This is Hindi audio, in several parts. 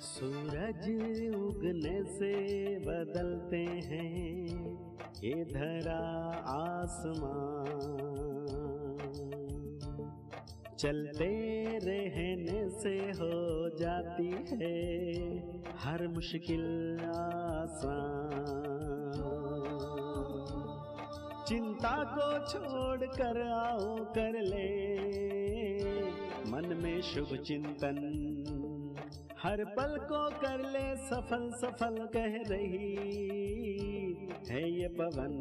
सूरज उगने से बदलते हैं ये धरा आसमां, चलते रहने से हो जाती है हर मुश्किल आसान। चिंता को छोड़ कर आओ कर ले मन में शुभ चिंतन, हर पल को कर ले सफल सफल कह रही है ये पवन।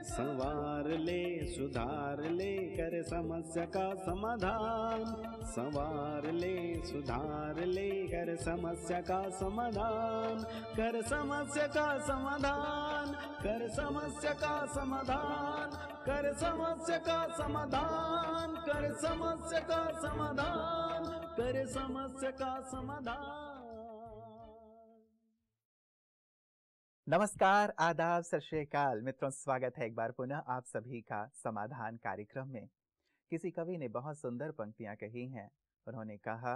संवार ले सुधार ले कर समस्या का समाधान, संवार ले सुधार ले कर समस्या का समाधान, कर समस्या का समाधान, कर समस्या का समाधान, कर समस्या का समाधान, कर समस्या का समाधान, कर समस्या का समाधान। नमस्कार, आदाब, सत श्री अकाल मित्रों, स्वागत है एक बार पुनः आप सभी का समाधान कार्यक्रम में। किसी कवि ने बहुत सुंदर पंक्तियां कही हैं। उन्होंने कहा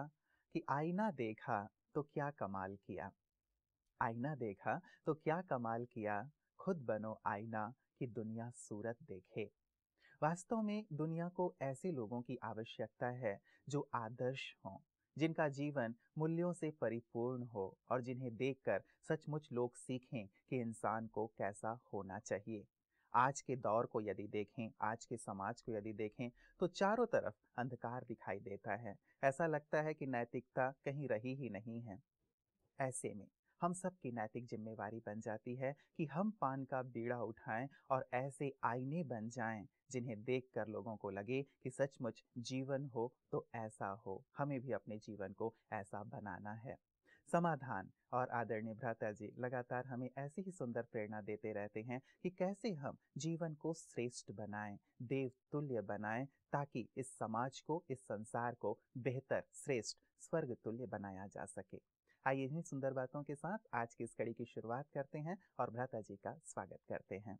कि आईना देखा तो क्या कमाल किया, आईना देखा तो क्या कमाल किया, खुद बनो आईना कि दुनिया सूरत देखे। वास्तव में दुनिया को ऐसे लोगों की आवश्यकता है जो आदर्श हों, जिनका जीवन मूल्यों से परिपूर्ण हो और जिन्हें देखकर सचमुच लोग सीखें कि इंसान को कैसा होना चाहिए। आज के दौर को यदि देखें, आज के समाज को यदि देखें तो चारों तरफ अंधकार दिखाई देता है। ऐसा लगता है कि नैतिकता कहीं रही ही नहीं है। ऐसे में हम सब की नैतिक जिम्मेवारी बन जाती है कि हम पान का बीड़ा उठाएं और ऐसे आईने बन जाएं जिन्हें देखकर लोगों को लगे कि सचमुच जीवन हो तो ऐसा हो, हमें भी अपने जीवन को ऐसा बनाना है। समाधान और आदरणीय भ्राता जी लगातार हमें ऐसी ही सुंदर प्रेरणा देते रहते हैं कि कैसे हम जीवन को श्रेष्ठ बनाएं, देव तुल्य बनाएं, ताकि इस समाज को, इस संसार को बेहतर, श्रेष्ठ, स्वर्ग तुल्य बनाया जा सके। आइए इन्हीं सुंदर बातों के साथ आज की इस कड़ी की शुरुआत करते हैं और भ्राता जी का स्वागत करते हैं।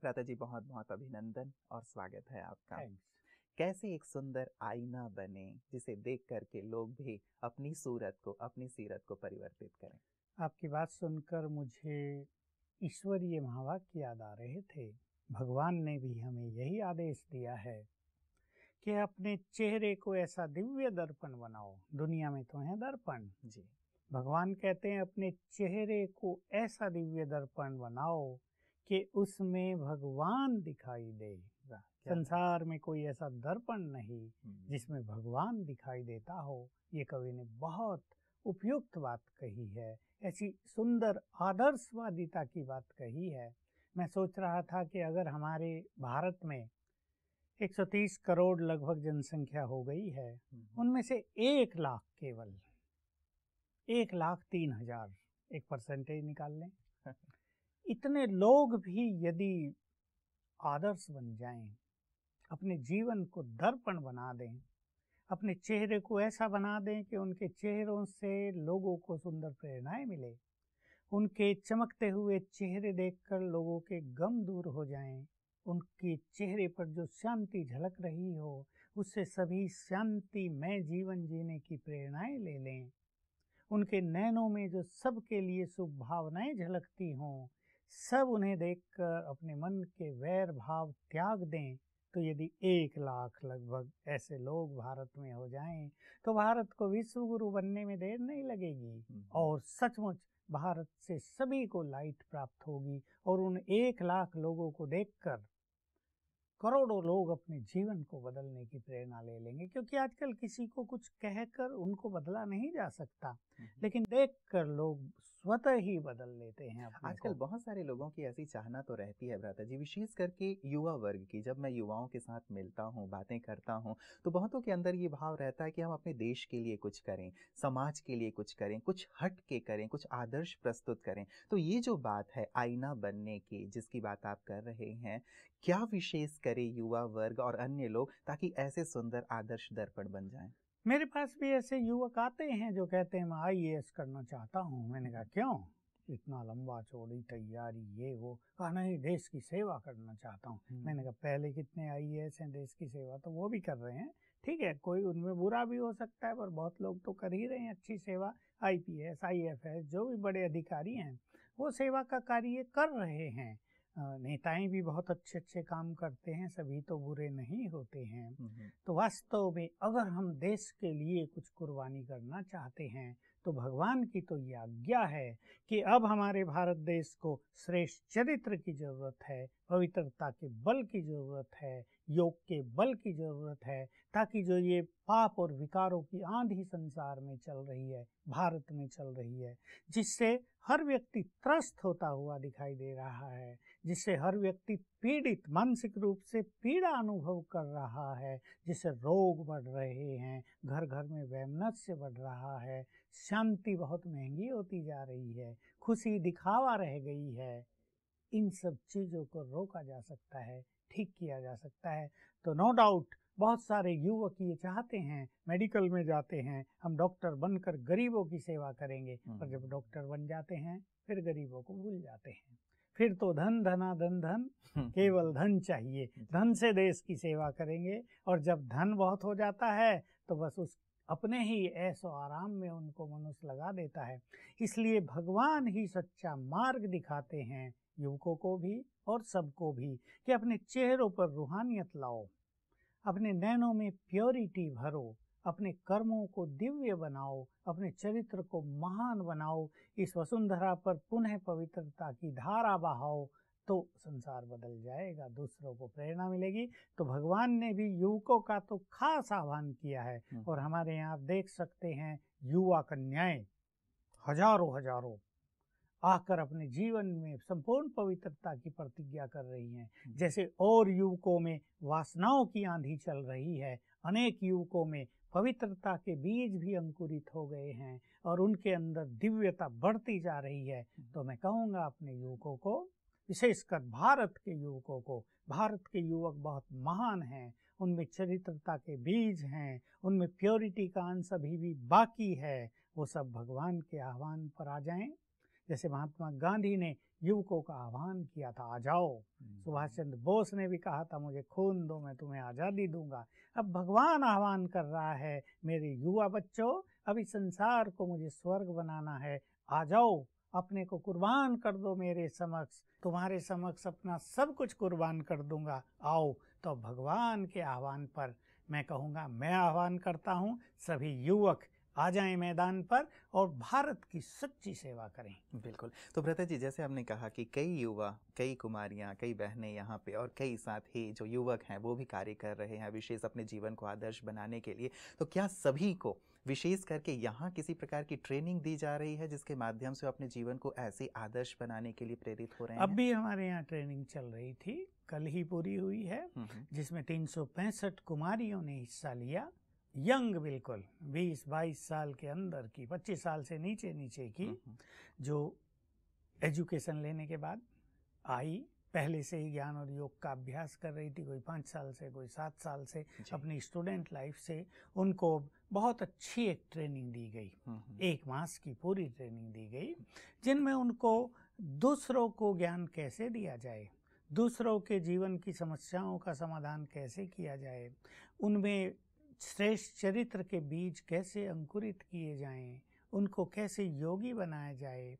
भ्राता जी, बहुत बहुत अभिनंदन और स्वागत है आपका। कैसे एक सुंदर आईना बने जिसे देख करके लोग भी अपनी सूरत को, अपनी सीरत को परिवर्तित करें। आपकी बात सुनकर मुझे ईश्वरीय महावाक्य याद आ रहे थे। भगवान ने भी हमें यही आदेश दिया है कि अपने चेहरे को ऐसा दिव्य दर्पण बनाओ। दुनिया में तो है दर्पण जी, भगवान कहते हैं अपने चेहरे को ऐसा दिव्य दर्पण बनाओ कि उसमें भगवान दिखाई दे। संसार में कोई ऐसा दर्पण नहीं जिसमें भगवान दिखाई देता हो। ये कवि ने बहुत उपयुक्त बात कही है, ऐसी सुंदर आदर्शवादिता की बात कही है। मैं सोच रहा था कि अगर हमारे भारत में 130 करोड़ लगभग जनसंख्या हो गई है, उनमें से 1 लाख, केवल 1,03,000, एक परसेंटेज निकाल लें, इतने लोग भी यदि आदर्श बन जाएं, अपने जीवन को दर्पण बना दें, अपने चेहरे को ऐसा बना दें कि उनके चेहरों से लोगों को सुंदर प्रेरणाएं मिले, उनके चमकते हुए चेहरे देखकर लोगों के गम दूर हो जाएं, उनके चेहरे पर जो शांति झलक रही हो उससे सभी शांतिमय जीवन जीने की प्रेरणाएं ले लें, उनके नैनों में जो सबके लिए शुभ भावनाएं झलकती हों, सब उन्हें देखकर अपने मन के वैर भाव त्याग दें। तो यदि 1 लाख लगभग ऐसे लोग भारत में हो जाएं तो भारत को विश्व गुरु बनने में देर नहीं लगेगी और सचमुच भारत से सभी को लाइट प्राप्त होगी और उन 1 लाख लोगों को देखकर करोड़ों लोग अपने जीवन को बदलने की प्रेरणा ले लेंगे। क्योंकि आजकल किसी को कुछ कहकर उनको बदला नहीं जा सकता, लेकिन देखकर लोग स्वतः ही बदल लेते हैं अपने आजकल बहुत सारे लोगों की ऐसी चाहना तो रहती है भ्राता जी, विशेष करके युवा वर्ग की। जब मैं युवाओं के साथ मिलता हूँ, बातें करता हूँ, तो बहुतों के अंदर ये भाव रहता है कि हम अपने देश के लिए कुछ करें, समाज के लिए कुछ करें, कुछ हट के करें, कुछ आदर्श प्रस्तुत करें। तो ये जो बात है आईना बनने की, जिसकी बात आप कर रहे हैं, क्या विशेष करे युवा वर्ग और अन्य लोग ताकि ऐसे सुंदर आदर्श दर्पण बन जाएं? मेरे पास भी ऐसे युवक आते हैं जो कहते हैं मैं IAS करना चाहता हूँ। मैंने कहा क्यों? इतना लंबा चौड़ी तैयारी ये वो, कहा नहीं देश की सेवा करना चाहता हूँ। मैंने कहा पहले कितने IAS हैं देश की सेवा, तो वो भी कर रहे हैं, ठीक है, कोई उनमें बुरा भी हो सकता है, पर बहुत लोग तो कर ही रहे हैं अच्छी सेवा। IPS IFS जो भी बड़े अधिकारी हैं वो सेवा का कार्य कर रहे हैं। नेताएं भी बहुत अच्छे अच्छे काम करते हैं, सभी तो बुरे नहीं होते हैं। तो वास्तव में अगर हम देश के लिए कुछ कुर्बानी करना चाहते हैं तो भगवान की तो ये आज्ञा है कि अब हमारे भारत देश को श्रेष्ठ चरित्र की जरूरत है, पवित्रता के बल की जरूरत है, योग के बल की जरूरत है, ताकि जो ये पाप और विकारों की आंधी संसार में चल रही है, भारत में चल रही है, जिससे हर व्यक्ति त्रस्त होता हुआ दिखाई दे रहा है, जिससे हर व्यक्ति पीड़ित, मानसिक रूप से पीड़ा अनुभव कर रहा है, जिससे रोग बढ़ रहे हैं, घर घर में वैमनस्य बढ़ रहा है, शांति बहुत महंगी होती जा रही है, खुशी दिखावा रह गई है, इन सब चीज़ों को रोका जा सकता है, ठीक किया जा सकता है। तो नो डाउट बहुत सारे युवक ये चाहते हैं, मेडिकल में जाते हैं, हम डॉक्टर बनकर गरीबों की सेवा करेंगे, पर जब डॉक्टर बन जाते हैं फिर गरीबों को भूल जाते हैं, फिर तो धन धना धन धन, केवल धन चाहिए, धन से देश की सेवा करेंगे, और जब धन बहुत हो जाता है तो बस उस अपने ही ऐशो आराम में उनको मनुष्य लगा देता है। इसलिए भगवान ही सच्चा मार्ग दिखाते हैं युवकों को भी और सबको भी, कि अपने चेहरों पर रूहानियत लाओ, अपने नैनों में प्योरिटी भरो, अपने कर्मों को दिव्य बनाओ, अपने चरित्र को महान बनाओ, इस वसुंधरा पर पुनः पवित्रता की धारा बहाओ, तो संसार बदल जाएगा, दूसरों को प्रेरणा मिलेगी। तो भगवान ने भी युवकों का तो खास आह्वान किया है, और हमारे यहाँ आप देख सकते हैं युवा कन्याएं हजारों आकर अपने जीवन में संपूर्ण पवित्रता की प्रतिज्ञा कर रही हैं। जैसे और युवकों में वासनाओं की आंधी चल रही है, अनेक युवकों में पवित्रता के बीज भी अंकुरित हो गए हैं और उनके अंदर दिव्यता बढ़ती जा रही है। तो मैं कहूँगा अपने युवकों को, विशेषकर भारत के युवकों को, भारत के युवक बहुत महान हैं, उनमें चरित्रता के बीज हैं, उनमें प्योरिटी का अंश अभी भी बाकी है, वो सब भगवान के आह्वान पर आ जाएं। जैसे महात्मा गांधी ने युवकों का आह्वान किया था, आ जाओ। सुभाष चंद्र बोस ने भी कहा था, मुझे खून दो मैं तुम्हें आज़ादी दूंगा। अब भगवान आह्वान कर रहा है, मेरे युवा बच्चों, अभी संसार को मुझे स्वर्ग बनाना है, आ जाओ, अपने को कुर्बान कर दो मेरे समक्ष, तुम्हारे समक्ष अपना सब कुछ कुर्बान कर दूंगा, आओ। तो भगवान के आह्वान पर मैं कहूँगा, मैं आह्वान करता हूँ, सभी युवक आ जाएं मैदान पर और भारत की सच्ची सेवा करें। बिल्कुल। तो भ्राता जी, जैसे आपने कहा कि कई युवा, कई कुमारियां, कई बहनें यहाँ पे और कई साथ ही जो युवक हैं वो भी कार्य कर रहे हैं विशेष अपने जीवन को आदर्श बनाने के लिए, तो क्या सभी को विशेष करके यहाँ किसी प्रकार की ट्रेनिंग दी जा रही है जिसके माध्यम से अपने जीवन को ऐसे आदर्श बनाने के लिए प्रेरित हो रहे हैं? अब भी हमारे यहाँ ट्रेनिंग चल रही थी, कल ही पूरी हुई है, जिसमें 365 कुमारियों ने हिस्सा लिया। यंग, बिल्कुल 20-22 साल के अंदर की, 25 साल से नीचे की, जो एजुकेशन लेने के बाद आई, पहले से ही ज्ञान और योग का अभ्यास कर रही थी, कोई 5 साल से, कोई 7 साल से, अपनी स्टूडेंट लाइफ से। उनको बहुत अच्छी एक ट्रेनिंग दी गई, 1 मास की पूरी ट्रेनिंग दी गई, जिनमें उनको दूसरों को ज्ञान कैसे दिया जाए, दूसरों के जीवन की समस्याओं का समाधान कैसे किया जाए, उनमें श्रेष्ठ चरित्र के बीज कैसे अंकुरित किए जाएं, उनको कैसे योगी बनाया जाए,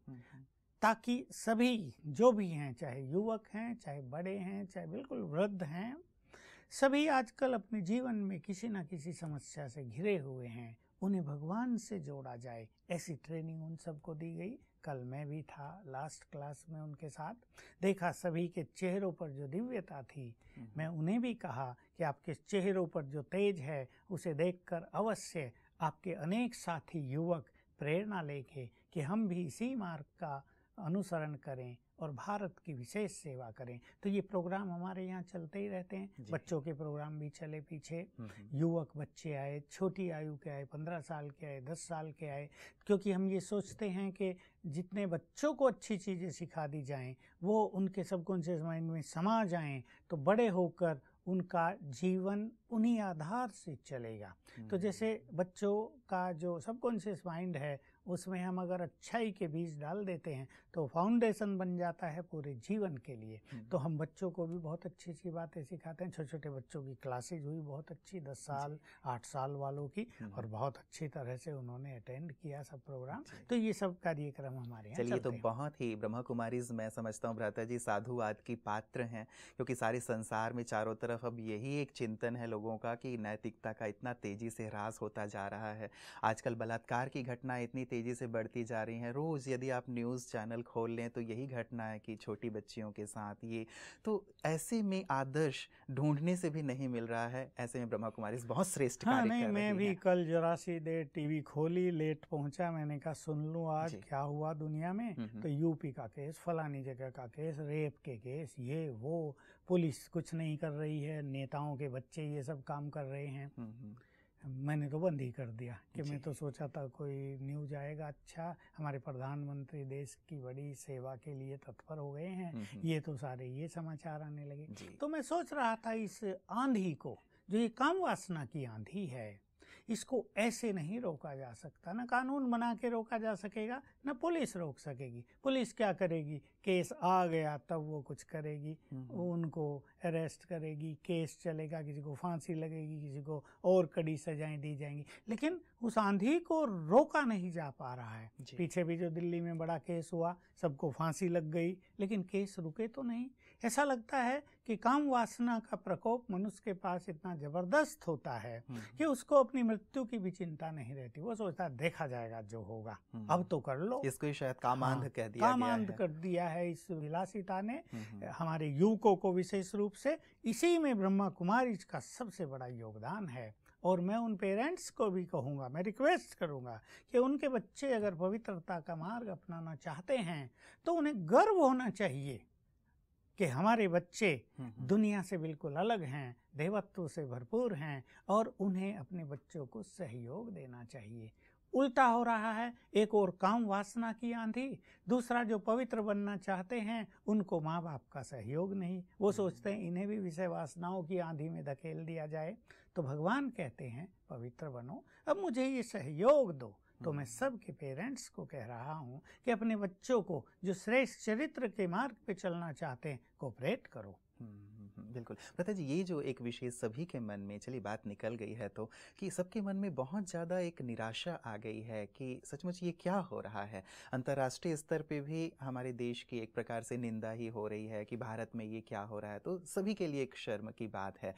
ताकि सभी जो भी हैं, चाहे युवक हैं, चाहे बड़े हैं, चाहे बिल्कुल वृद्ध हैं, सभी आजकल अपने जीवन में किसी न किसी समस्या से घिरे हुए हैं, उन्हें भगवान से जोड़ा जाए, ऐसी ट्रेनिंग उन सबको दी गई। कल मैं भी था लास्ट क्लास में उनके साथ, देखा सभी के चेहरों पर जो दिव्यता थी। मैं उन्हें भी कहा कि आपके चेहरों पर जो तेज है उसे देखकर अवश्य आपके अनेक साथी युवक प्रेरणा लेके कि हम भी इसी मार्ग का अनुसरण करें और भारत की विशेष सेवा करें। तो ये प्रोग्राम हमारे यहाँ चलते ही रहते हैं, बच्चों के प्रोग्राम भी चले पीछे, युवक बच्चे आए, छोटी आयु के आए, 15 साल के आए, 10 साल के आए, क्योंकि हम ये सोचते हैं कि जितने बच्चों को अच्छी चीज़ें सिखा दी जाएं, वो उनके सबकॉन्शियस माइंड में समा जाएं, तो बड़े होकर उनका जीवन उन्हीं आधार से चलेगा। तो जैसे बच्चों का जो सबकॉन्शियस माइंड है उसमें हम अगर अच्छाई के बीज डाल देते हैं तो फाउंडेशन बन जाता है पूरे जीवन के लिए। तो हम बच्चों को भी बहुत अच्छी अच्छी बातें सिखाते हैं। छोटे छोटे बच्चों की क्लासेज हुई बहुत अच्छी, 10 साल 8 साल वालों की, और बहुत अच्छी तरह से उन्होंने अटेंड किया सब प्रोग्राम। तो ये सब कार्यक्रम हमारे यहाँ चलिए, तो चलते हैं। बहुत ही ब्रह्मा कुमारीज मैं समझता हूँ भ्राता जी साधुवाद की पात्र हैं, क्योंकि सारे संसार में चारों तरफ अब यही एक चिंतन है लोगों का कि नैतिकता का इतना तेजी से ह्रास होता जा रहा है। आजकल बलात्कार की घटनाएं इतनी तेजी से बढ़ती जा रही हैं। रोज़ यदि आप न्यूज़ चैनल खोल लें तो यही घटना है कि छोटी बच्चियों के साथ ये, तो ऐसे में आदर्श ढूंढने से भी नहीं मिल रहा है। ऐसे में ब्रह्मा कुमारीज बहुत श्रेष्ठ कार्य नहीं, कर रही मैं भी हैं। कल जरासी देर टीवी खोली, लेट पहुंचा, मैंने कहा सुन लूं आज क्या हुआ दुनिया में। तो यूपी का केस, फलानी जगह का केस, रेप के केस, ये वो, पुलिस कुछ नहीं कर रही है, नेताओं के बच्चे ये सब काम कर रहे हैं। मैंने तो बंद ही कर दिया कि मैं तो सोचा था कोई न्यूज आएगा अच्छा, हमारे प्रधानमंत्री देश की बड़ी सेवा के लिए तत्पर हो गए हैं, ये तो सारे ये समाचार आने लगे। तो मैं सोच रहा था इस आंधी को, जो ये काम वासना की आंधी है, इसको ऐसे नहीं रोका जा सकता। ना कानून बना के रोका जा सकेगा, ना पुलिस रोक सकेगी। पुलिस क्या करेगी, केस आ गया तब वो कुछ करेगी, उनको अरेस्ट करेगी, केस चलेगा, किसी को फांसी लगेगी, किसी को और कड़ी सजाएं दी जाएंगी। लेकिन उस आंधी को रोका नहीं जा पा रहा है। पीछे भी जो दिल्ली में बड़ा केस हुआ, सबको फांसी लग गई, लेकिन केस रुके तो नहीं। ऐसा लगता है कि काम वासना का प्रकोप मनुष्य के पास इतना जबरदस्त होता है कि उसको अपनी मृत्यु की भी चिंता नहीं रहती। वो सोचता है देखा जाएगा जो होगा, अब तो कर लो। इसको शायद कामांध कह दिया कामांध गया है। कर दिया है इस विलासिता ने हमारे युवकों को विशेष रूप से। इसी में ब्रह्मा कुमारी का सबसे बड़ा योगदान है। और मैं उन पेरेंट्स को भी कहूँगा, मैं रिक्वेस्ट करूँगा कि उनके बच्चे अगर पवित्रता का मार्ग अपनाना चाहते हैं तो उन्हें गर्व होना चाहिए कि हमारे बच्चे दुनिया से बिल्कुल अलग हैं, देवत्व से भरपूर हैं, और उन्हें अपने बच्चों को सहयोग देना चाहिए। उल्टा हो रहा है, एक और काम वासना की आंधी, दूसरा जो पवित्र बनना चाहते हैं उनको माँ बाप का सहयोग नहीं। वो सोचते हैं इन्हें भी विषय वासनाओं की आंधी में धकेल दिया जाए। तो भगवान कहते हैं पवित्र बनो, अब मुझे ये सहयोग दो। तो मैं सबके पेरेंट्स को कह रहा हूँ कि अपने बच्चों को जो श्रेष्ठ चरित्र के मार्ग पे चलना चाहते हैं कोऑपरेट करो। बिल्कुल भ्राता जी, ये जो एक विशेष सभी के मन में, चलिए बात निकल गई है तो, कि सबके मन में बहुत ज़्यादा एक निराशा आ गई है कि सचमुच ये क्या हो रहा है। अंतर्राष्ट्रीय स्तर पे भी हमारे देश की एक प्रकार से निंदा ही हो रही है कि भारत में ये क्या हो रहा है, तो सभी के लिए एक शर्म की बात है।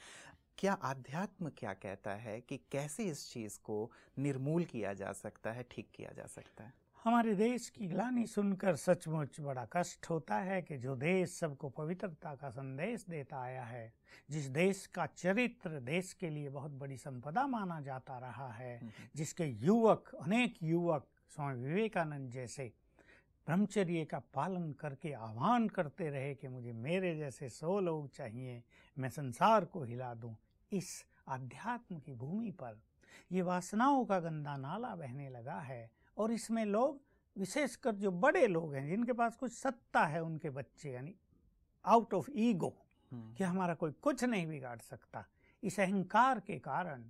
क्या आध्यात्म क्या कहता है कि कैसे इस चीज़ को निर्मूल किया जा सकता है, ठीक किया जा सकता है? हमारे देश की ग्लानि सुनकर सचमुच बड़ा कष्ट होता है कि जो देश सबको पवित्रता का संदेश देता आया है, जिस देश का चरित्र देश के लिए बहुत बड़ी संपदा माना जाता रहा है, जिसके युवक, अनेक युवक स्वामी विवेकानंद जैसे ब्रह्मचर्य का पालन करके आह्वान करते रहे कि मुझे मेरे जैसे 100 लोग चाहिए, मैं संसार को हिला दूं। इस आध्यात्म की भूमि पर ये वासनाओं का गंदा नाला बहने लगा है, और इसमें लोग, विशेषकर जो बड़े लोग हैं जिनके पास कुछ सत्ता है, उनके बच्चे, यानी आउट ऑफ ईगो कि हमारा कोई कुछ नहीं बिगाड़ सकता, इस अहंकार के कारण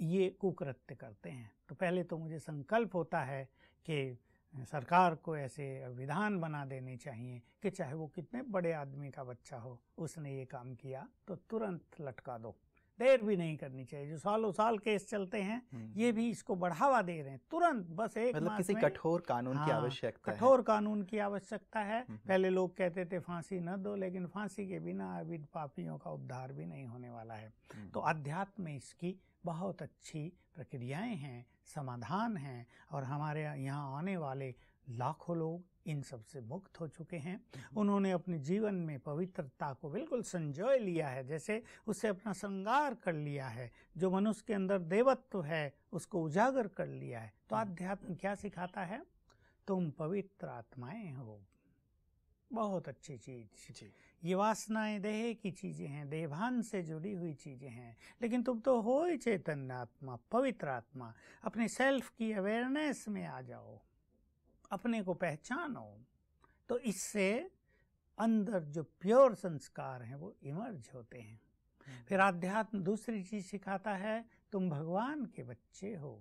ये कुकृत्य करते हैं। तो पहले तो मुझे संकल्प होता है कि सरकार को ऐसे विधान बना देने चाहिए कि चाहे वो कितने बड़े आदमी का बच्चा हो, उसने ये काम किया तो तुरंत लटका दो, देर भी नहीं करनी चाहिए। जो सालों साल केस चलते हैं ये भी इसको बढ़ावा दे रहे हैं, तुरंत बस एक मतलब मास किसी में कठोर कानून की आवश्यकता है। कठोर कानून की आवश्यकता है। पहले लोग कहते थे फांसी न दो, लेकिन फांसी के बिना अविध पापियों का उद्धार भी नहीं होने वाला है। तो अध्यात्म में इसकी बहुत अच्छी प्रक्रियाएं हैं, समाधान हैं, और हमारे यहाँ आने वाले लाखों लोग इन सब से मुक्त हो चुके हैं। उन्होंने अपने जीवन में पवित्रता को बिल्कुल संजोए लिया है, जैसे उससे अपना श्रृंगार कर लिया है, जो मनुष्य के अंदर देवत्व है उसको उजागर कर लिया है। तो अध्यात्म क्या सिखाता है, तुम पवित्र आत्माएं हो। बहुत अच्छी चीज। ये वासनाएं देह की चीजें हैं, देहभान से जुड़ी हुई चीजें हैं, लेकिन तुम तो हो ही चैतन्य आत्मा, पवित्र आत्मा। अपने सेल्फ की अवेयरनेस में आ जाओ, अपने को पहचानो, तो इससे अंदर जो प्योर संस्कार हैं वो इमर्ज होते हैं। फिर आध्यात्म दूसरी चीज सिखाता है, तुम भगवान के बच्चे हो।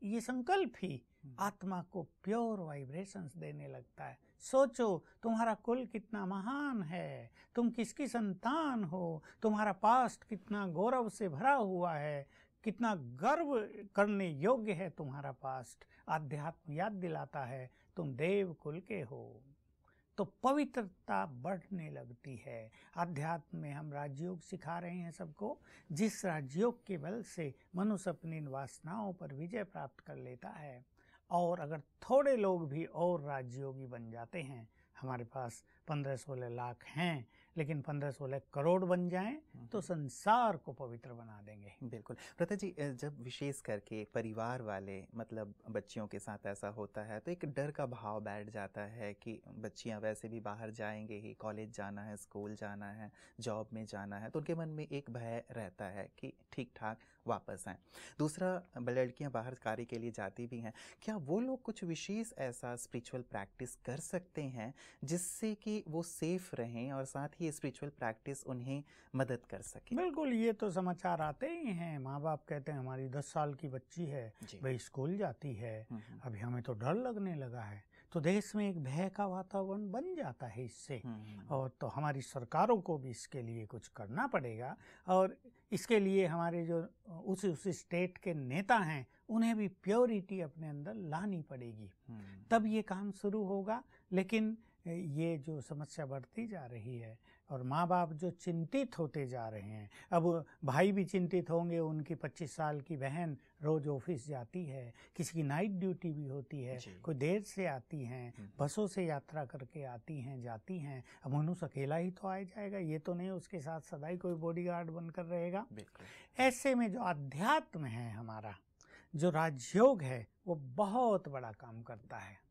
ये संकल्प ही आत्मा को प्योर वाइब्रेशंस देने लगता है। सोचो तुम्हारा कुल कितना महान है, तुम किसकी संतान हो, तुम्हारा पास्ट कितना गौरव से भरा हुआ है, कितना गर्व करने योग्य है तुम्हारा पास्ट। आध्यात्म याद दिलाता है तुम देव कुल के हो, तो पवित्रता बढ़ने लगती है। आध्यात्म में हम राजयोग सिखा रहे हैं सबको, जिस राजयोग के बल से मनुष्य अपनी वासनाओं पर विजय प्राप्त कर लेता है। और अगर थोड़े लोग भी और राजयोगी बन जाते हैं, हमारे पास 15-16 लाख हैं, लेकिन 15-16 करोड़ बन जाएं तो संसार को पवित्र बना देंगे। बिल्कुल प्रता जी, जब विशेष करके परिवार वाले मतलब बच्चियों के साथ ऐसा होता है तो एक डर का भाव बैठ जाता है कि बच्चियां वैसे भी बाहर जाएंगे ही, कॉलेज जाना है, स्कूल जाना है, जॉब में जाना है, तो उनके मन में एक भय रहता है कि ठीक ठाक वापस आएँ। दूसरा, लड़कियां बाहर कार्य के लिए जाती भी हैं, क्या वो लोग कुछ विशेष ऐसा स्पिरिचुअल प्रैक्टिस कर सकते हैं जिससे कि वो सेफ रहें और साथ ही स्पिरिचुअल प्रैक्टिस उन्हें मदद कर सके? बिल्कुल, ये तो समाचार आते ही हैं। माँ बाप कहते हैं हमारी 10 साल की बच्ची है, वही स्कूल जाती है, अभी हमें तो डर लगने लगा है। तो देश में एक भय का वातावरण बन जाता है इससे। और तो हमारी सरकारों को भी इसके लिए कुछ करना पड़ेगा, और इसके लिए हमारे जो उस स्टेट के नेता हैं उन्हें भी प्योरिटी अपने अंदर लानी पड़ेगी, तब ये काम शुरू होगा। लेकिन ये जो समस्या बढ़ती जा रही है और माँ बाप जो चिंतित होते जा रहे हैं, अब भाई भी चिंतित होंगे, उनकी 25 साल की बहन रोज़ ऑफिस जाती है, किसी की नाइट ड्यूटी भी होती है, कोई देर से आती हैं, बसों से यात्रा करके आती हैं, जाती हैं। अब मनुष्य अकेला ही तो आ जाएगा, ये तो नहीं उसके साथ सदाई कोई बॉडीगार्ड बनकर रहेगा। ऐसे में जो अध्यात्म है हमारा, जो राजयोग है, वो बहुत बड़ा काम करता है।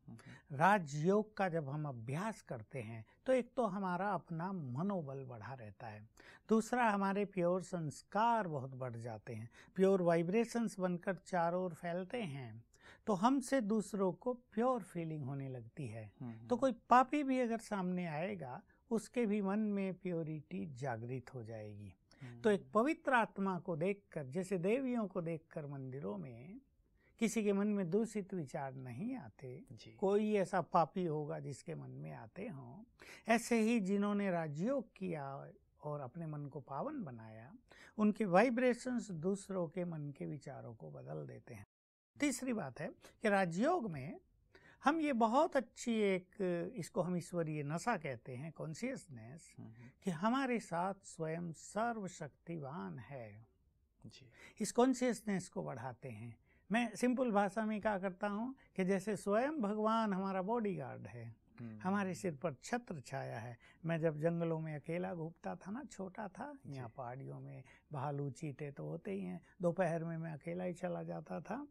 राजयोग का जब हम अभ्यास करते हैं तो एक तो हमारा अपना मनोबल बढ़ा रहता है, दूसरा हमारे प्योर संस्कार बहुत बढ़ जाते हैं, प्योर वाइब्रेशंस बनकर चारों ओर फैलते हैं, तो हमसे दूसरों को प्योर फीलिंग होने लगती है। तो कोई पापी भी अगर सामने आएगा, उसके भी मन में प्योरिटी जागृत हो जाएगी। तो एक पवित्र आत्मा को देखकर, जैसे देवियों को देखकर मंदिरों में किसी के मन में दूषित विचार नहीं आते, कोई ऐसा पापी होगा जिसके मन में आते हों, ऐसे ही जिन्होंने राजयोग किया और अपने मन को पावन बनाया, उनके वाइब्रेशंस दूसरों के मन के विचारों को बदल देते हैं। तीसरी बात है कि राजयोग में हम ये बहुत अच्छी एक, इसको हम ईश्वरीय नशा कहते हैं, कॉन्शियसनेस, कि हमारे साथ स्वयं सर्वशक्तिवान है, इस कॉन्शियसनेस को बढ़ाते हैं। मैं सिंपल भाषा में क्या करता हूँ कि जैसे स्वयं भगवान हमारा बॉडीगार्ड है, हमारे सिर पर छत्र छाया है। मैं जब जंगलों में अकेला घूमता था ना, छोटा था, यहाँ पहाड़ियों में भालू चीते तो होते ही हैं, दोपहर में मैं अकेला ही चला जाता था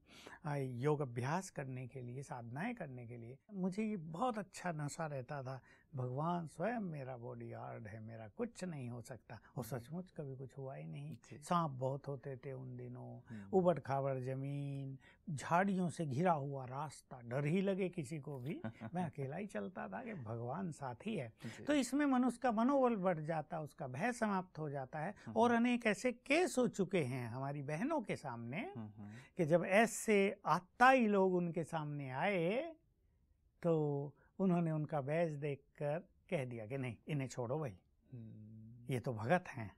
योग अभ्यास करने के लिए, साधनाएं करने के लिए। मुझे ये बहुत अच्छा नशा रहता था, भगवान स्वयं मेरा बॉडीगार्ड है, मेरा कुछ नहीं हो सकता। और सचमुच कभी कुछ हुआ ही नहीं। सांप बहुत होते थे उन दिनों, उबड़ खाबड़ जमीन, झाड़ियों से घिरा हुआ रास्ता, डर ही लगे किसी को भी, मैं अकेला ही चलता था कि भगवान साथी है। तो इसमें मनुष्य का मनोबल बढ़ जाता है, उसका भय समाप्त हो जाता है। और अनेक ऐसे केस हो चुके हैं हमारी बहनों के सामने कि जब ऐसे आत्ताई लोग उनके सामने आए तो उन्होंने उनका बैज देखकर कह दिया कि नहीं, इन्हें छोड़ो भाई, ये तो भगत हैं,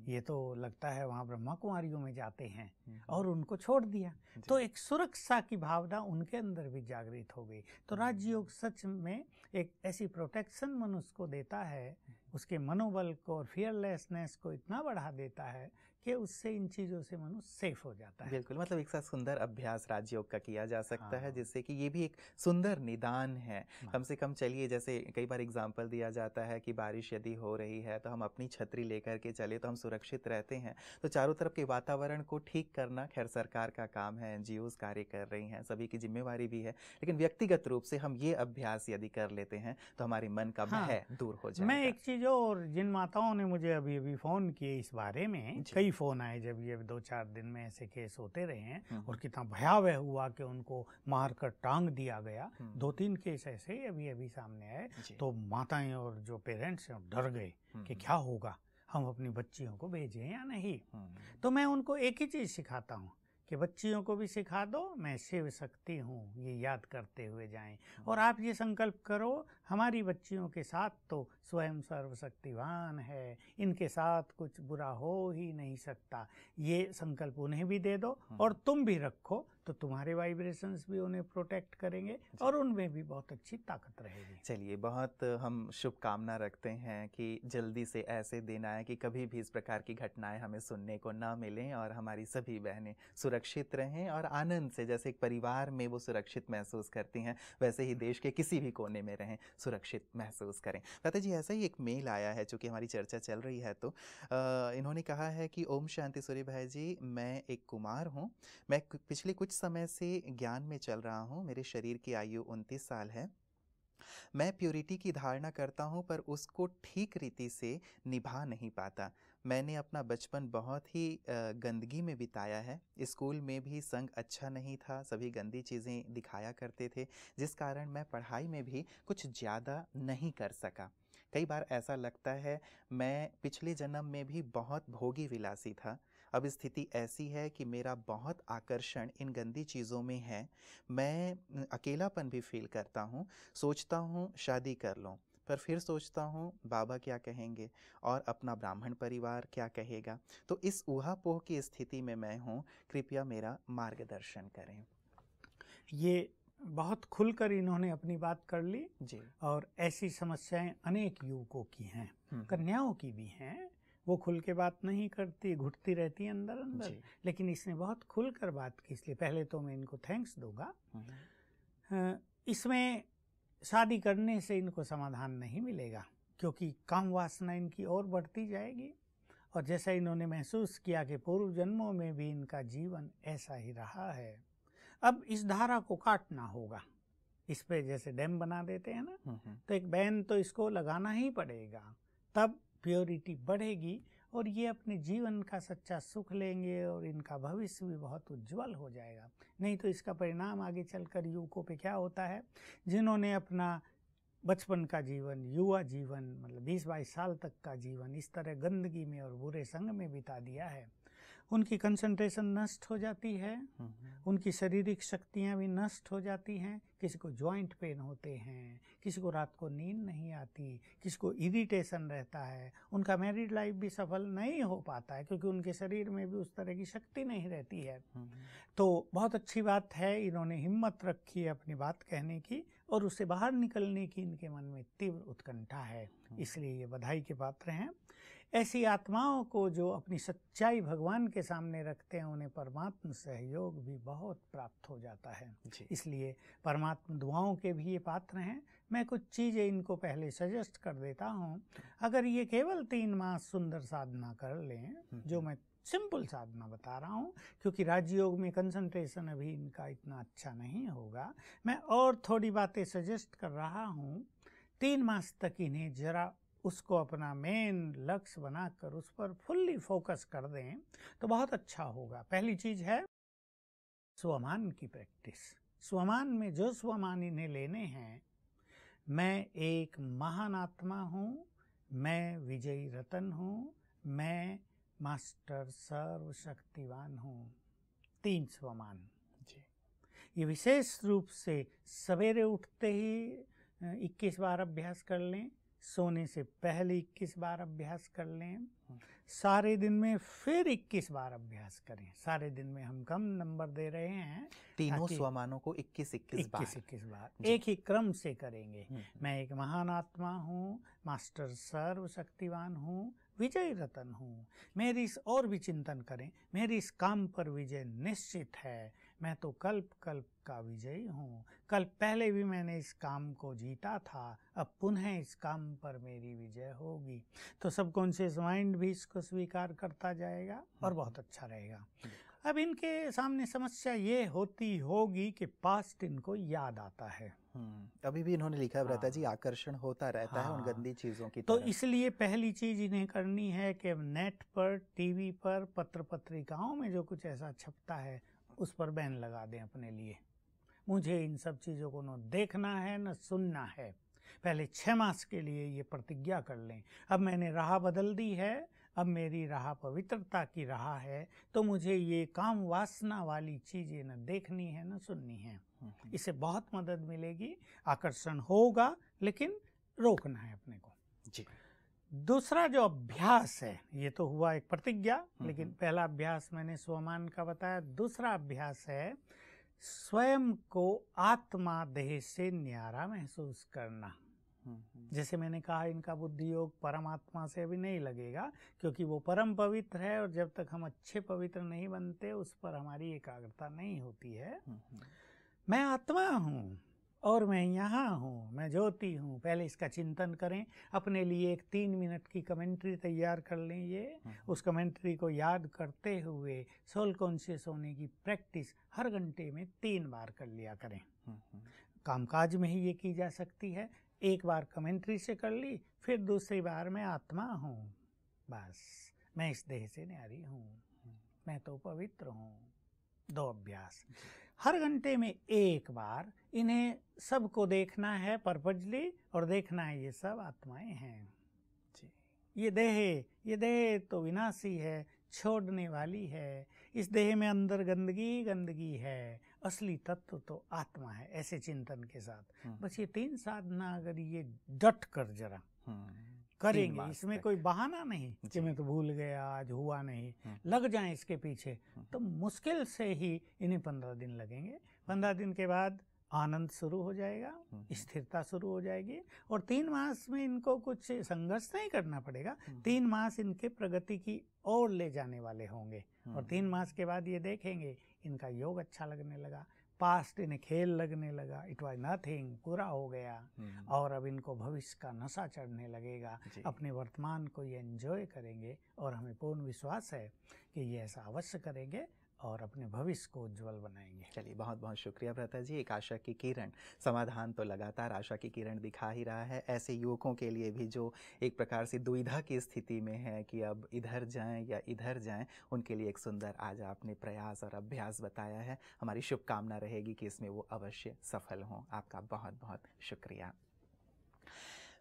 ये तो लगता है वहाँ ब्रह्मा कुमारियों में जाते हैं, और उनको छोड़ दिया। तो एक सुरक्षा की भावना उनके अंदर भी जागृत हो गई। तो राजयोग सच में एक ऐसी प्रोटेक्शन मनुष्य को देता है, उसके मनोबल को और फियरलेसनेस को इतना बढ़ा देता है कि उससे इन चीज़ों से मनुष्य सेफ हो जाता है। बिल्कुल, मतलब एक साथ सुंदर अभ्यास राजयोग का किया जा सकता है, जिससे कि ये भी एक सुंदर निदान है। कम से कम चलिए, जैसे कई बार एग्जाम्पल दिया जाता है कि बारिश यदि हो रही है तो हम अपनी छतरी लेकर के चले तो हम सुरक्षित रहते हैं। तो चारों तरफ के वातावरण को ठीक करना खैर सरकार का काम है, NGOs कार्य कर रही हैं, सभी की जिम्मेवारी भी है, लेकिन व्यक्तिगत रूप से हम ये अभ्यास यदि कर लेते हैं तो हमारे मन का भय दूर हो जाएगा। मैं एक चीज़, और जिन माताओं ने मुझे अभी अभी फ़ोन किए इस बारे में, कई फ़ोन आए जब ये 2-4 दिन में ऐसे केस होते रहे हैं, और कितना भयावह हुआ कि उनको मारकर टांग दिया गया। 2-3 केस ऐसे ही अभी अभी सामने आए। तो माताएं और जो पेरेंट्स हैं डर गए कि क्या होगा, हम अपनी बच्चियों को भेजें या नहीं। तो मैं उनको एक ही चीज़ सिखाता हूँ कि बच्चियों को भी सिखा दो मैं शिव शक्ति हूँ, ये याद करते हुए जाएं। और आप ये संकल्प करो, हमारी बच्चियों के साथ तो स्वयं सर्वशक्तिवान है, इनके साथ कुछ बुरा हो ही नहीं सकता। ये संकल्प उन्हें भी दे दो और तुम भी रखो, तो तुम्हारे वाइब्रेशंस भी उन्हें प्रोटेक्ट करेंगे और उनमें भी बहुत अच्छी ताकत रहेगी। चलिए, बहुत हम शुभकामना रखते हैं कि जल्दी से ऐसे दिन आए कि कभी भी इस प्रकार की घटनाएं हमें सुनने को ना मिलें और हमारी सभी बहनें सुरक्षित रहें और आनंद से, जैसे एक परिवार में वो सुरक्षित महसूस करती हैं, वैसे ही देश के किसी भी कोने में रहें, सुरक्षित महसूस करें। कहते जी, ऐसा ही एक मेल आया है, चूँकि हमारी चर्चा चल रही है तो इन्होंने कहा है कि ओम शांति सूर्य भाई जी, मैं एक कुमार हूँ। मैं पिछले कुछ समय से ज्ञान में चल रहा हूँ। मेरे शरीर की आयु 29 साल है। मैं प्योरिटी की धारणा करता हूँ पर उसको ठीक रीति से निभा नहीं पाता। मैंने अपना बचपन बहुत ही गंदगी में बिताया है। स्कूल में भी संग अच्छा नहीं था, सभी गंदी चीज़ें दिखाया करते थे, जिस कारण मैं पढ़ाई में भी कुछ ज़्यादा नहीं कर सका। कई बार ऐसा लगता है मैं पिछले जन्म में भी बहुत भोगी विलासी था। अब स्थिति ऐसी है कि मेरा बहुत आकर्षण इन गंदी चीज़ों में है। मैं अकेलापन भी फील करता हूँ। सोचता हूँ शादी कर लूँ, पर फिर सोचता हूँ बाबा क्या कहेंगे और अपना ब्राह्मण परिवार क्या कहेगा। तो इस ऊहापोह की स्थिति में मैं हूँ, कृपया मेरा मार्गदर्शन करें। ये बहुत खुलकर इन्होंने अपनी बात कर ली जी। और ऐसी समस्याएं अनेक युवकों की हैं, कन्याओं की भी हैं। वो खुल के बात नहीं करती, घुटती रहती है अंदर अंदर, लेकिन इसने बहुत खुलकर बात की, इसलिए पहले तो मैं इनको थैंक्स दूंगा। इसमें शादी करने से इनको समाधान नहीं मिलेगा, क्योंकि काम वासना इनकी और बढ़ती जाएगी। और जैसा इन्होंने महसूस किया कि पूर्व जन्मों में भी इनका जीवन ऐसा ही रहा है, अब इस धारा को काटना होगा। इस पे जैसे डैम बना देते हैं ना, तो एक बैन तो इसको लगाना ही पड़ेगा, तब प्योरिटी बढ़ेगी और ये अपने जीवन का सच्चा सुख लेंगे और इनका भविष्य भी बहुत उज्जवल हो जाएगा। नहीं तो इसका परिणाम आगे चलकर युवकों पे क्या होता है, जिन्होंने अपना बचपन का जीवन, युवा जीवन, मतलब 20-22 साल तक का जीवन इस तरह गंदगी में और बुरे संग में बिता दिया है, उनकी कंसंट्रेशन नष्ट हो जाती है, उनकी शारीरिक शक्तियाँ भी नष्ट हो जाती हैं। किसी को जॉइंट पेन होते हैं, किसी को रात को नींद नहीं आती, किसी को इरिटेशन रहता है, उनका मैरिड लाइफ भी सफल नहीं हो पाता है, क्योंकि उनके शरीर में भी उस तरह की शक्ति नहीं रहती है। तो बहुत अच्छी बात है, इन्होंने हिम्मत रखी है अपनी बात कहने की और उससे बाहर निकलने की इनके मन में तीव्र उत्कंठा है, इसलिए ये बधाई के पात्र हैं। ऐसी आत्माओं को जो अपनी सच्चाई भगवान के सामने रखते हैं, उन्हें परमात्मा सहयोग भी बहुत प्राप्त हो जाता है। इसलिए परमात्मा दुआओं के भी ये पात्र हैं। मैं कुछ चीज़ें इनको पहले सजेस्ट कर देता हूँ। अगर ये केवल 3 मास सुंदर साधना कर लें, जो मैं सिंपल साधना बता रहा हूँ, क्योंकि राजयोग में कंसंट्रेशन अभी इनका इतना अच्छा नहीं होगा, मैं और थोड़ी बातें सजेस्ट कर रहा हूँ। 3 मास तक इन्हें जरा उसको अपना मेन लक्ष्य बनाकर उस पर फुल्ली फोकस कर दें तो बहुत अच्छा होगा। पहली चीज है स्वमान की प्रैक्टिस। स्वमान में जो स्वमान इन्हें लेने हैं, मैं एक महान आत्मा हूँ, मैं विजयी रतन हूँ, मैं मास्टर सर्वशक्तिवान हूँ। 3 स्वमान जी। ये विशेष रूप से सवेरे उठते ही 21 बार अभ्यास कर लें, सोने से पहले 21 बार अभ्यास कर लें, सारे दिन में फिर 21 बार अभ्यास करें। सारे दिन में हम कम नंबर दे रहे हैं, तीनों स्वमानों को 21 बार एक ही क्रम से करेंगे। मैं एक महान आत्मा हूँ, मास्टर सर्वशक्तिवान हूँ, विजय रतन हूँ। मेरी इस और भी चिंतन करें, मेरी इस काम पर विजय निश्चित है। मैं तो कल्प कल्प का विजयी हूँ। कल पहले भी मैंने इस काम को जीता था, अब पुनः इस काम पर मेरी विजय होगी। तो सबकॉन्शियस माइंड भी इसको स्वीकार करता जाएगा और बहुत अच्छा रहेगा। अब इनके सामने समस्या ये होती होगी कि पास्ट इनको याद आता है। अभी भी इन्होंने लिखा है व्रता जी, आकर्षण होता रहता है उन गंदी चीजों की तो इसलिए पहली चीज इन्हें करनी है कि नेट पर, टीवी पर, पत्र पत्रिकाओं में जो कुछ ऐसा छपता है उस पर बैन लगा दें अपने लिए। मुझे इन सब चीज़ों को न देखना है न सुनना है। पहले 6 मास के लिए ये प्रतिज्ञा कर लें। अब मैंने राह बदल दी है, अब मेरी राह पवित्रता की राह है, तो मुझे ये काम वासना वाली चीज़ें न देखनी है न सुननी है। इससे बहुत मदद मिलेगी, आकर्षण होगा, लेकिन रोकना है अपने को जी। दूसरा जो अभ्यास है, ये तो हुआ एक प्रतिज्ञा, लेकिन पहला अभ्यास मैंने स्वमान का बताया। दूसरा अभ्यास है स्वयं को आत्मा देह से न्यारा महसूस करना। जैसे मैंने कहा, इनका बुद्धि योग परमात्मा से अभी नहीं लगेगा, क्योंकि वो परम पवित्र है, और जब तक हम अच्छे पवित्र नहीं बनते उस पर हमारी एकाग्रता नहीं होती है। मैं आत्मा हूँ और मैं यहाँ हूँ, मैं ज्योति हूँ। पहले इसका चिंतन करें, अपने लिए एक 3 मिनट की कमेंट्री तैयार कर लें। ये उस कमेंट्री को याद करते हुए सोल कॉन्शियस होने की प्रैक्टिस हर घंटे में 3 बार कर लिया करें। कामकाज में ही ये की जा सकती है। एक बार कमेंट्री से कर ली, फिर दूसरी बार मैं आत्मा हूँ, बस मैं इस देह से न्यारी हूँ, मैं तो पवित्र हूँ। 2 अभ्यास हर घंटे में 1 बार। इन्हें सबको देखना है पर्पजली, और देखना है ये सब आत्माएं हैं। ये देह तो विनाशी है, छोड़ने वाली है। इस देह में अंदर गंदगी गंदगी है, असली तत्व तो आत्मा है। ऐसे चिंतन के साथ बस ये 3 साधना अगर ये डट कर जरा करेंगे, इसमें कोई बहाना नहीं कि मैं तो भूल गया, आज हुआ नहीं, लग जाए इसके पीछे, तो मुश्किल से ही इन्हें 15 दिन लगेंगे। 15 दिन के बाद आनंद शुरू हो जाएगा, स्थिरता शुरू हो जाएगी, और 3 मास में इनको कुछ संघर्ष नहीं करना पड़ेगा। 3 मास इनके प्रगति की ओर ले जाने वाले होंगे, और 3 मास के बाद ये देखेंगे इनका योग अच्छा लगने लगा, पास्ट इन्हें खेल लगने लगा, इट वाज नथिंग, पूरा हो गया, और अब इनको भविष्य का नशा चढ़ने लगेगा। अपने वर्तमान को ये एंजॉय करेंगे, और हमें पूर्ण विश्वास है कि ये ऐसा अवश्य करेंगे और अपने भविष्य को उज्जवल बनाएंगे। चलिए, बहुत बहुत शुक्रिया भ्राता जी। एक आशा की किरण, समाधान तो लगातार आशा की किरण दिखा ही रहा है। ऐसे युवकों के लिए भी जो एक प्रकार से दुविधा की स्थिति में है कि अब इधर जाएं या इधर जाएं, उनके लिए एक सुंदर आज आपने प्रयास और अभ्यास बताया है। हमारी शुभकामना रहेगी कि इसमें वो अवश्य सफल हों। आपका बहुत बहुत शुक्रिया।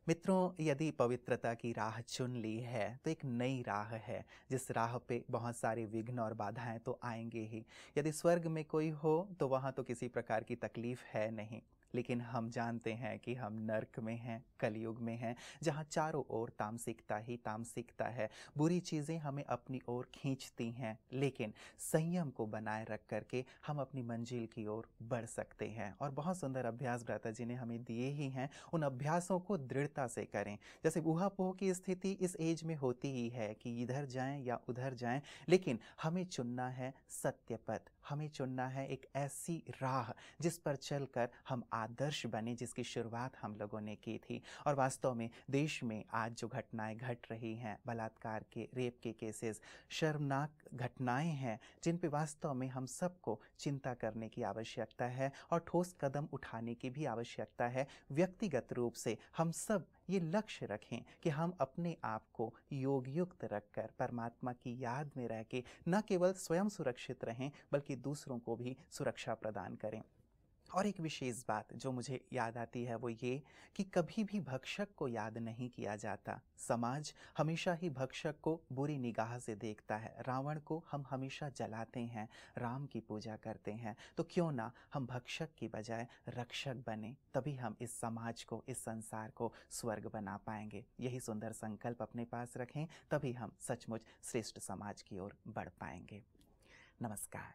मित्रों, यदि पवित्रता की राह चुन ली है तो एक नई राह है, जिस राह पे बहुत सारे विघ्न और बाधाएं तो आएंगे ही। यदि स्वर्ग में कोई हो तो वहाँ तो किसी प्रकार की तकलीफ है नहीं, लेकिन हम जानते हैं कि हम नर्क में हैं, कलयुग में हैं, जहाँ चारों ओर तामसिकता ही तामसिकता है। बुरी चीज़ें हमें अपनी ओर खींचती हैं, लेकिन संयम को बनाए रख करके हम अपनी मंजिल की ओर बढ़ सकते हैं। और बहुत सुंदर अभ्यास भ्राता जी ने हमें दिए ही हैं। उन अभ्यासों को दृढ़ता से करें। जैसे ऊहापोह की स्थिति इस एज में होती ही है कि इधर जाएं या उधर जाएं, लेकिन हमें चुनना है सत्य पथ, हमें चुनना है एक ऐसी राह जिस पर चलकर हम आदर्श बने, जिसकी शुरुआत हम लोगों ने की थी। और वास्तव में देश में आज जो घटनाएं घट रही हैं, बलात्कार के, रेप के केसेस, शर्मनाक घटनाएं हैं, जिन पे वास्तव में हम सबको चिंता करने की आवश्यकता है और ठोस कदम उठाने की भी आवश्यकता है। व्यक्तिगत रूप से हम सब ये लक्ष्य रखें कि हम अपने आप को योग युक्त रखकर परमात्मा की याद में रह के न केवल स्वयं सुरक्षित रहें, बल्कि दूसरों को भी सुरक्षा प्रदान करें। और एक विशेष बात जो मुझे याद आती है वो ये कि कभी भी भक्षक को याद नहीं किया जाता। समाज हमेशा ही भक्षक को बुरी निगाह से देखता है। रावण को हम हमेशा जलाते हैं, राम की पूजा करते हैं। तो क्यों ना हम भक्षक की बजाय रक्षक बने, तभी हम इस समाज को, इस संसार को स्वर्ग बना पाएंगे। यही सुंदर संकल्प अपने पास रखें, तभी हम सचमुच श्रेष्ठ समाज की ओर बढ़ पाएंगे। नमस्कार।